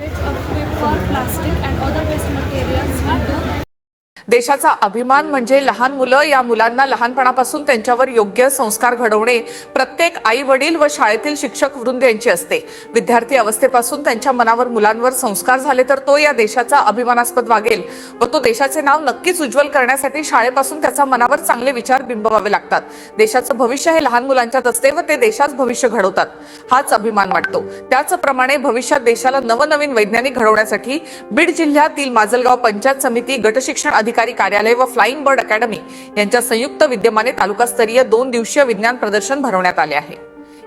For plastic and other waste materials into देशाचा अभिमान म्हणजे लहान मुलं. या मुलांना लहानपणापासून त्यांच्यावर योग्य संस्कार घडवणे प्रत्येक आई वडील व शाळेतील शिक्षक वृंद यांची असते. विद्यार्थी अवस्थेपासून त्यांच्या मनावर मुलांवर संस्कार झाले तर तो या देशाचा अभिमानास्पद वागेल व तो देशाचे नाव नक्कीच उज्ज्वल करण्यासाठी शाळेपासून त्याचा मनावर चांगले विचार बिंबवावे लागतात. देशाचं भविष्य हे लहान मुलांच्यात असते व ते देशाचं भविष्य घडवतात. हाच अभिमान वाटतो. त्याचप्रमाणे भविष्यात देशाला नवनवीन वैज्ञानिक घडवण्यासाठी बीड जिल्ह्यातील माजलगाव पंचायत समिती, गट शिक्षण अधिकारी कार्यालय व फ्लाइंग बर्ड अकॅडमी यांच्या संयुक्त विद्यमाने तालुकास्तरीय 2 दिवसीय विज्ञान प्रदर्शन भरवण्यात आले आहे.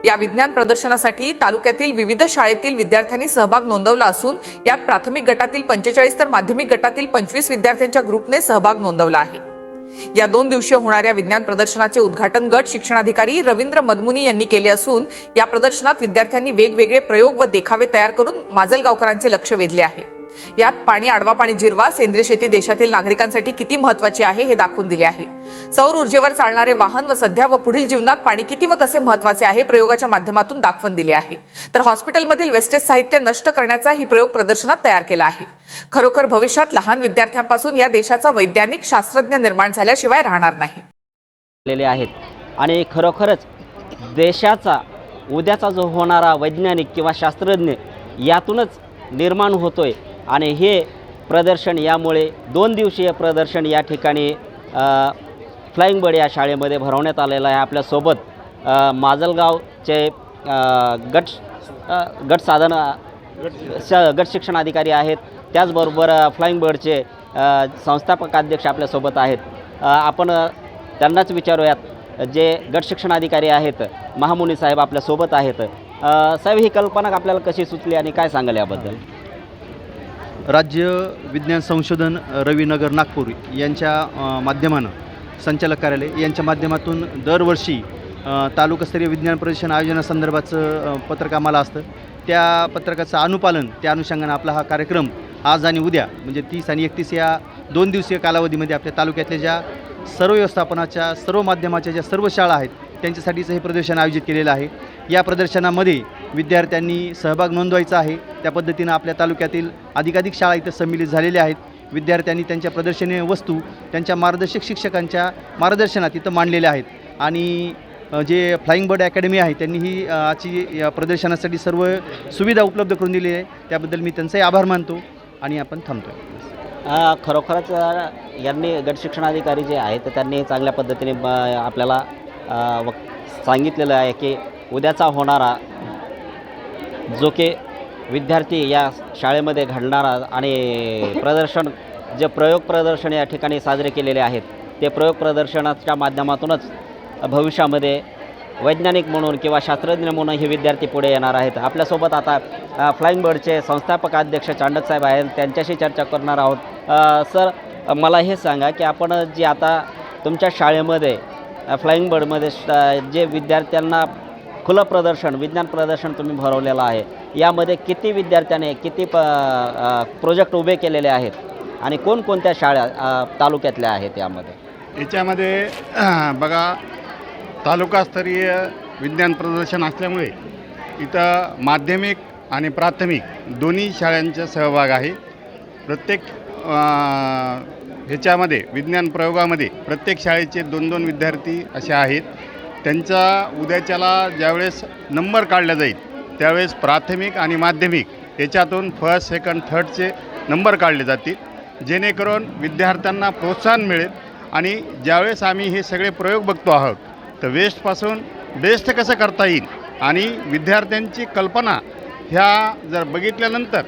या विज्ञान प्रदर्शनासाठी तालुक्यातील विविध शाळेतील विद्यार्थ्यांनी सहभाग नोंदवला असून यात प्राथमिक गटातील 45 तर माध्यमिक गटातील 25 विद्यार्थ्यांच्या ग्रुपने सहभाग नोंदवला आहे. या 2 दिवसीय होणाऱ्या विज्ञान प्रदर्शनाचे उद्घाटन गट शिक्षणाधिकारी रवींद्र मदमुनी यांनी केले असून या प्रदर्शनात विद्यार्थ्यांनी वेगवेगळे प्रयोग व देखावे तयार करून माजलगावकरांचे लक्ष वेधले आहे. यात पाणी आडवा पाणी जिरवा, सेंद्रिय शेती देशातील नागरिकांसाठी किती महत्त्वाची आहे हे दाखवून दिले आहे. सौर ऊर्जेवर चालणारे वाहन व सध्या व पुढील जीवनात पाणी किती व कसे महत्त्वाचे आहे प्रयोगाच्या माध्यमातून दाखवून दिले आहे. तर हॉस्पिटलमधील वेस्टेज साहित्य नष्ट करण्याचा ही प्रयोग प्रदर्शनात तयार केला आहे. खरोखर भविष्यात लहान विद्यार्थ्यांपासून या देशाचा वैज्ञानिक शास्त्रज्ञ निर्माण झाल्याशिवाय राहणार नाही. आहेत आणि खरोखरच देशाचा उद्याचा जो होणारा वैज्ञानिक किंवा शास्त्रज्ञ यातूनच निर्माण होतोय. आणि हे प्रदर्शन यामुळे 2 दिवसीय प्रदर्शन या ठिकाणी फ्लाइंग बर्ड या शाळेमध्ये भरवण्यात आलेलं आहे. आपल्यासोबत माजलगावचे गट शिक्षण अधिकारी आहेत. त्याचबरोबर फ्लाइंग बर्डचे संस्थापक अध्यक्ष आपल्यासोबत आहेत. आपण त्यांनाच विचारूयात जे गट शिक्षण अधिकारी आहेत, महामुनी साहेब आपल्यासोबत आहेत. साहेब, ही कल्पना आपल्याला कशी सुचली आणि काय सांगाल याबद्दल? राज्य विज्ञान संशोधन रविनगर नागपूर यांच्या माध्यमानं संचालक कार्यालय यांच्या माध्यमातून दरवर्षी तालुकास्तरीय विज्ञान प्रदर्शन आयोजनासंदर्भाचं पत्रक आम्हाला असतं. त्या पत्रकाचं अनुपालन, त्या अनुषंगानं आपला हा कार्यक्रम आज आणि उद्या म्हणजे 30 आणि 31 या 2 दिवसीय कालावधीमध्ये आपल्या तालुक्यातल्या ज्या सर्व व्यवस्थापनाच्या, सर्व माध्यमाच्या ज्या सर्व शाळा आहेत त्यांच्यासाठीचं हे प्रदर्शन आयोजित केलेलं आहे. या प्रदर्शनामध्ये विद्यार्थ्यांनी सहभाग नोंदवायचा आहे. त्या पद्धतीनं आपल्या तालुक्यातील अधिकाधिक शाळा इथं सम्मिलित झालेल्या आहेत. विद्यार्थ्यांनी त्यांच्या प्रदर्शनीय वस्तू त्यांच्या मार्गदर्शक शिक्षकांच्या मार्गदर्शनात इथं मांडलेल्या आहेत. आणि जे फ्लाइंग बर्ड अकॅडमी आहे त्यांनी ही आजची या प्रदर्शनासाठी सर्व सुविधा उपलब्ध करून दिली आहे. त्याबद्दल मी त्यांचाही आभार मानतो आणि आपण थांबतो. खरोखरच यांनी गट शिक्षणाधिकारी जे आहेत त्यांनी चांगल्या पद्धतीने आपल्याला सांगितलेलं आहे की उद्याचा होणारा जो की विद्यार्थी या शाळेमध्ये घडणारा आणि प्रदर्शन, जे प्रयोग प्रदर्शन या ठिकाणी साजरे केलेले आहेत ते प्रयोग प्रदर्शनाच्या माध्यमातूनच भविष्यामध्ये वैज्ञानिक म्हणून किंवा शास्त्रज्ञ म्हणून हे विद्यार्थी पुढे येणार आहेत. आपल्यासोबत आता फ्लाइंग बर्डचे संस्थापक अध्यक्ष चांडक साहेब आहेत, त्यांच्याशी चर्चा करणार आहोत. सर, मला हे सांगा की आपण जे आता तुमच्या शाळेमध्ये फ्लाइंग बर्डमध्ये जे विद्यार्थ्यांना खुलं प्रदर्शन, विज्ञान प्रदर्शन तुम्ही भरवलेलं आहे, यामध्ये किती विद्यार्थ्याने किती प्रोजेक्ट उभे केलेले आहेत आणि कोणकोणत्या शाळा तालुक्यातल्या आहेत याच्यामध्ये बघा, तालुकास्तरीय विज्ञान प्रदर्शन असल्यामुळे इथं माध्यमिक आणि प्राथमिक दोन्ही शाळांचा सहभाग आहे. प्रत्येक ह्याच्यामध्ये विज्ञान प्रयोगामध्ये प्रत्येक शाळेचे 2-2 विद्यार्थी असे आहेत. त्यांचा उद्याच्याला ज्यावेळेस नंबर काढला जाईल त्यावेळेस प्राथमिक आणि माध्यमिक याच्यातून फर्स्ट, सेकंड, थर्डचे नंबर काढले जातील, जेणेकरून विद्यार्थ्यांना प्रोत्साहन मिळेल. आणि ज्यावेळेस आम्ही हे सगळे प्रयोग बघतो आहोत तर वेस्टपासून बेस्ट कसं करता येईल आणि विद्यार्थ्यांची कल्पना ह्या जर बघितल्यानंतर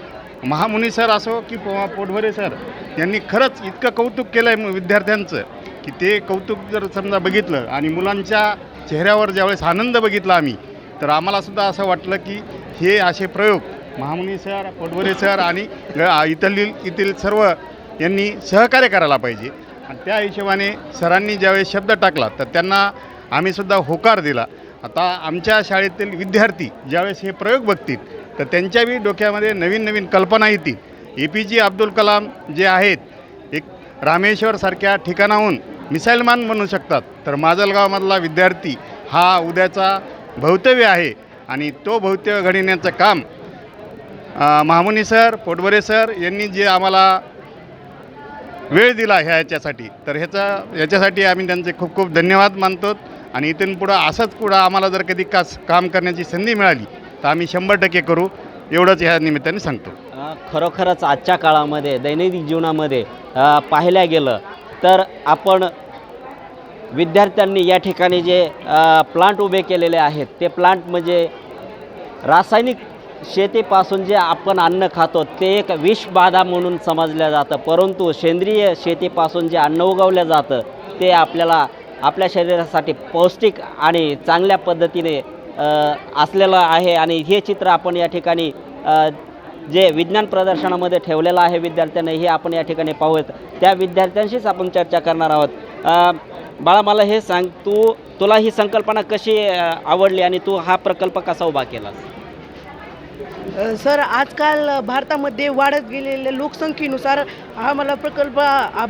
महामुनी सर असो की पोटभरे सर यांनी खरंच इतकं कौतुक केलं आहे विद्यार्थ्यांचं की ते कौतुक जर समजा बघितलं आणि मुलांच्या चेहऱ्यावर ज्यावेळेस आनंद बघितला आम्ही, तर आम्हालासुद्धा असं वाटलं की हे असे प्रयोग महामुनी सर, पोटभरे सर आणि इथील सर्व यांनी सहकार्य करायला पाहिजे. आणि त्या हिशोबाने सरांनी ज्यावेळेस शब्द टाकला तर त्यांना आम्हीसुद्धा होकार दिला. आता आमच्या शाळेतील विद्यार्थी ज्यावेळेस हे प्रयोग बघतील तर त्यांच्याही डोक्यामध्ये नवीन नवीन कल्पना येतील. APJ अब्दुल कलाम जे आहेत, एक रामेश्वरसारख्या ठिकाणाहून मिसाईलमॅन बनू शकतात, तर माजलगावमधला विद्यार्थी हा उद्याचा भवितव्य आहे आणि तो भवितव्य घडविण्याचं काम महामुनी सर, पोटभरे सर यांनी जे आम्हाला वेळ दिला याच्यासाठी, तर याच्यासाठी आम्ही त्यांचे खूप खूप धन्यवाद मानतो. आणि इथून पुढं असंच पुढं आम्हाला जर कधी काम करण्याची संधी मिळाली तर आम्ही 100% करू, एवढंच ह्या निमित्ताने सांगतो. खरोखरच आजच्या काळामध्ये दैनंदिन जीवनामध्ये पाहिल्या गेलं तर आपण विद्यार्थ्यांनी या ठिकाणी जे प्लांट उभे केलेले आहेत ते प्लांट म्हणजे रासायनिक शेतीपासून जे आपण अन्न खातो ते एक विषबाधा म्हणून समजलं जातं, परंतु सेंद्रिय शेतीपासून जे अन्न उगवलं जातं ते आपल्या शरीरासाठी पौष्टिक आणि चांगल्या पद्धतीने असलेलं आहे. आणि हे चित्र आपण या ठिकाणी जे विज्ञान प्रदर्शनामध्ये ठेवलेलं आहे विद्यार्थ्यांना, हे आपण या ठिकाणी पाहूयात. त्या विद्यार्थ्यांशीच आपण चर्चा करणार आहोत. बाळा, मला हे सांग, तुला ही संकल्पना कशी आवडली आणि तू हा प्रकल्प कसा उभा केला? सर, आजकाल भारतामध्ये वाढत गेलेल्या लोकसंख्येनुसार हा मला प्रकल्प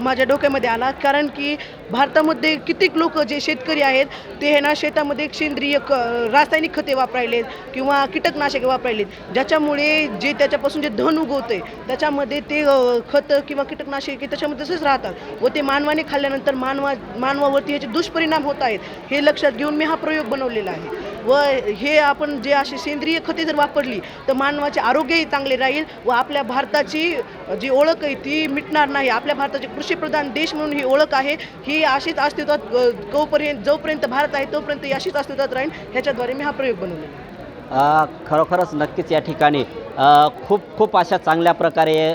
माझ्या डोक्यामध्ये आला. कारण की भारतामध्ये कित्येक लोक जे शेतकरी आहेत ते हे ना शेतामध्ये सेंद्रिय रासायनिक खते वापरायलेत किंवा कीटकनाशके वापरायलेत, ज्याच्यामुळे जे त्याच्यापासून जे धन उगवते त्याच्यामध्ये ते खतं किंवा कीटकनाशके त्याच्यामध्ये तसेच राहतात व ते मानवाने खाल्ल्यानंतर मानवावरती ह्याचे दुष्परिणाम होत आहेत. हे लक्षात घेऊन मी हा प्रयोग बनवलेला आहे. व हे आपण जे अशी सेंद्रिय खते जर वापरली तर मानवाचे आरोग्यही चांगले राहील व आपल्या भारताची जी ओळख आहे ती मिटणार नाही. आपल्या भारताचे कृषीप्रधान देश म्हणून ही ओळख आहे, ही अशीच अस्तित्वात जोपर्यंत भारत आहे तोपर्यंत ही अशीच अस्तित्वात राहील. ह्याच्याद्वारे मी हा प्रयोग बनवलेला. खरोखरच नक्कीच या ठिकाणी खूप अशा चांगल्या प्रकारे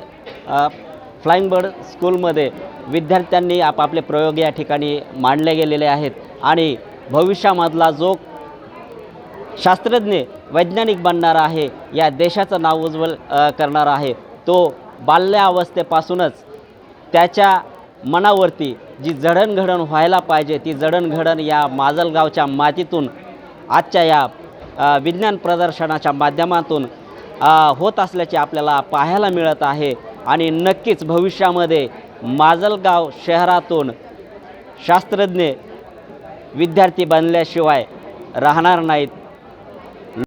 फ्लाइंग बर्ड स्कूलमध्ये विद्यार्थ्यांनी आपापले प्रयोग या ठिकाणी मांडले गेलेले आहेत. आणि भविष्यामधला जो शास्त्रज्ञ वैज्ञानिक बनणारा आहे, या देशाचं नाव उज्ज्वल करणारा आहे, तो बाल्यावस्थेपासूनच त्याच्या मनावरती जी जडणघडण व्हायला पाहिजे ती जडणघडण या माजलगावच्या मातीतून आजच्या या विज्ञान प्रदर्शनाच्या माध्यमातून होत असल्याचे आपल्याला पाहायला मिळत आहे. आणि नक्कीच भविष्यामध्ये माजलगाव शहरातून शास्त्रज्ञ विद्यार्थी बनल्याशिवाय राहणार नाहीत.